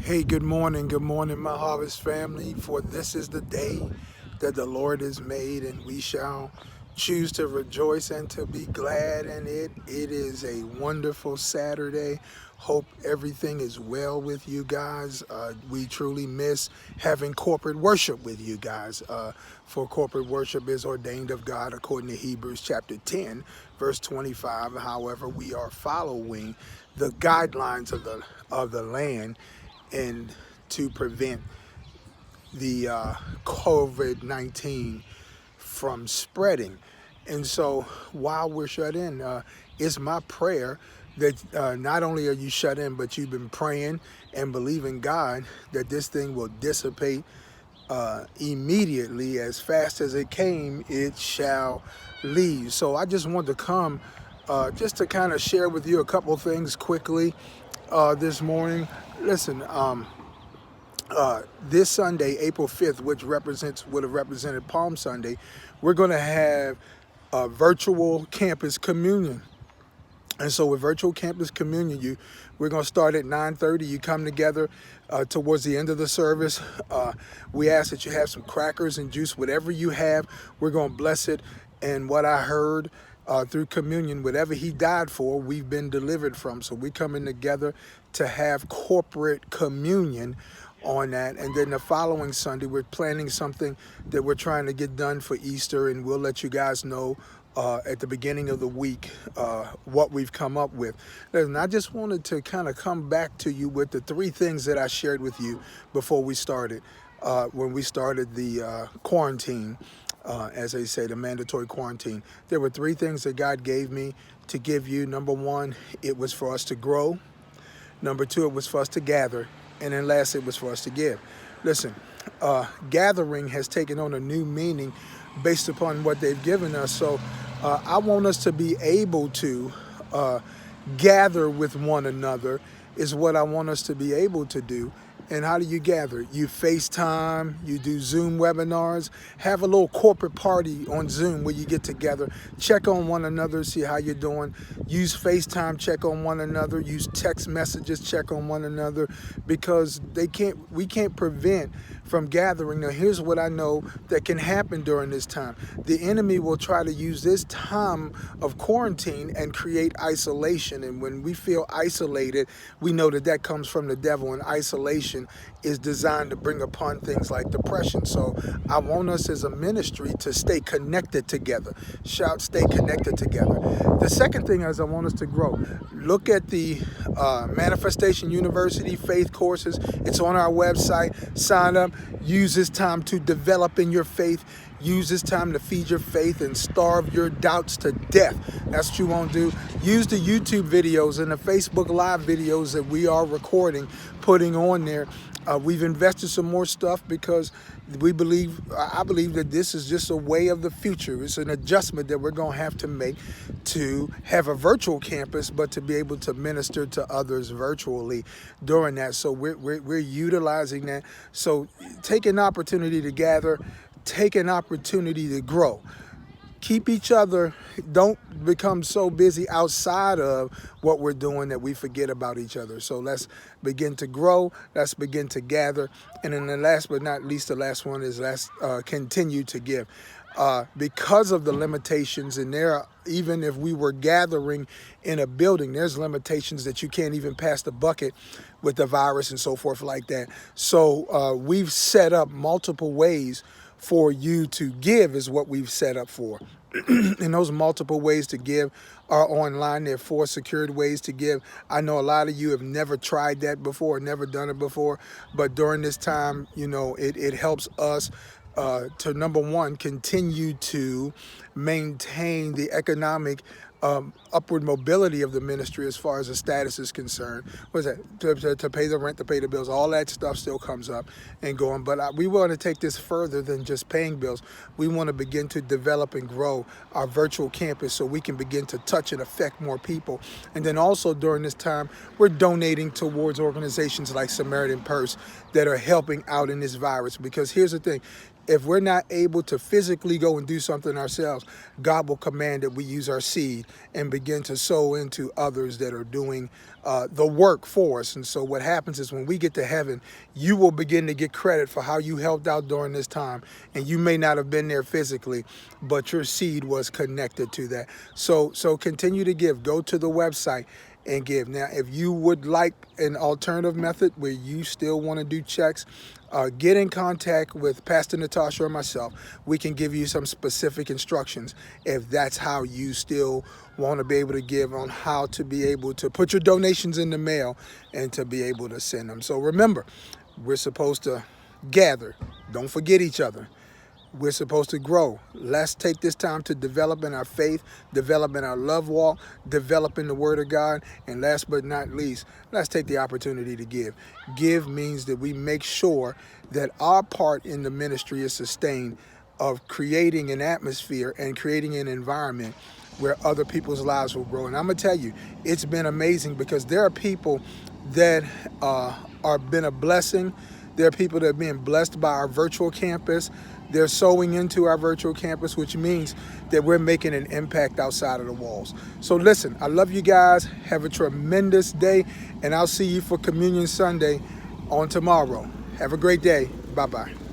Hey, good morning, my Harvest family. For this is the day that the Lord has made, and we shall choose to rejoice and to be glad in it. It is a wonderful Saturday. Hope everything is well with you guys. We truly miss having corporate worship with you guys. For corporate worship is ordained of God according to Hebrews chapter 10, verse 25. However, we are following the guidelines of the land and to prevent the COVID-19 from spreading. And so while we're shut in, it's my prayer that not only are you shut in, but you've been praying and believing God that this thing will dissipate immediately. As fast as it came, it shall leave. So I just wanted to come just to kind of share with you a couple things quickly this morning. Listen, this Sunday, April 5th, which would have represented Palm Sunday, we're going to have a virtual campus communion. And so with virtual campus communion, we're going to start at 9:30. You come together towards the end of the service. We ask that you have some crackers and juice, whatever you have. We're going to bless it. And what I heard through communion, whatever he died for, we've been delivered from. So we're coming together to have corporate communion on that. And then the following Sunday, we're planning something that we're trying to get done for Easter, and we'll let you guys know at the beginning of the week what we've come up with. And I just wanted to kind of come back to you with the three things that I shared with you before we started, when we started the quarantine, as they say, the mandatory quarantine. There were three things that God gave me to give you. Number one, it was for us to grow. Number two, it was for us to gather. And then last, it was for us to give. Listen, gathering has taken on a new meaning based upon what they've given us. So I want us to be able to gather with one another is what I want us to be able to do. And how do you gather? You FaceTime, you do Zoom webinars, have a little corporate party on Zoom where you get together, check on one another, see how you're doing. Use FaceTime, check on one another. Use text messages, check on one another, because we can't prevent from gathering. Now, here's what I know that can happen during this time. The enemy will try to use this time of quarantine and create isolation. And when we feel isolated, we know that that comes from the devil, and isolation is designed to bring upon things like depression. So I want us as a ministry to stay connected together. Shout, stay connected together. The second thing is I want us to grow. Look at the Manifestation University faith courses. It's on our website. Sign up. Use this time to develop in your faith. Use this time to feed your faith and starve your doubts to death. That's what you want to do. Use the YouTube videos and the Facebook Live videos that we are recording, putting on there. We've invested some more stuff because I believe that this is just a way of the future. It's an adjustment that we're going to have to make to have a virtual campus, but to be able to minister to others virtually during that. So we're utilizing that. So take an opportunity to gather, take an opportunity to grow. Keep each other, don't become so busy outside of what we're doing that we forget about each other. So let's begin to grow, let's begin to gather. And then the last but not least, the last one is let's continue to give. Because of the limitations, and even if we were gathering in a building, there's limitations that you can't even pass the bucket with the virus and so forth like that. So we've set up multiple ways for you to give is what we've set up for. And those multiple ways to give are online. There are 4 secured ways to give. I know a lot of you have never tried that before, never done it before, but during this time, it helps us to, number one, continue to maintain the economic upward mobility of the ministry as far as the status is concerned. What is that? To pay the rent, to pay the bills, all that stuff still comes up and going. But we want to take this further than just paying bills. We want to begin to develop and grow our virtual campus so we can begin to touch and affect more people. And then also during this time, we're donating towards organizations like Samaritan Purse that are helping out in this virus. Because here's the thing. if we're not able to physically go and do something ourselves, God will command that we use our seed and begin to sow into others that are doing the work for us. And so what happens is when we get to heaven, you will begin to get credit for how you helped out during this time. And you may not have been there physically, but your seed was connected to that. So continue to give. Go to the website and give. Now, if you would like an alternative method where you still want to do checks, get in contact with Pastor Natasha or myself. We can give you some specific instructions if that's how you still want to be able to give, on how to be able to put your donations in the mail and to be able to send them. So remember, we're supposed to gather. Don't forget each other. We're supposed to grow. Let's take this time to develop in our faith, develop in our love walk, develop in the Word of God, and last but not least, let's take the opportunity to give. Give means that we make sure that our part in the ministry is sustained, of creating an atmosphere and creating an environment where other people's lives will grow. And I'm going to tell you, it's been amazing, because there are people that are been a blessing. There are people that are being blessed by our virtual campus. They're sowing into our virtual campus, which means that we're making an impact outside of the walls. So listen, I love you guys. Have a tremendous day, and I'll see you for Communion Sunday on tomorrow. Have a great day. Bye-bye.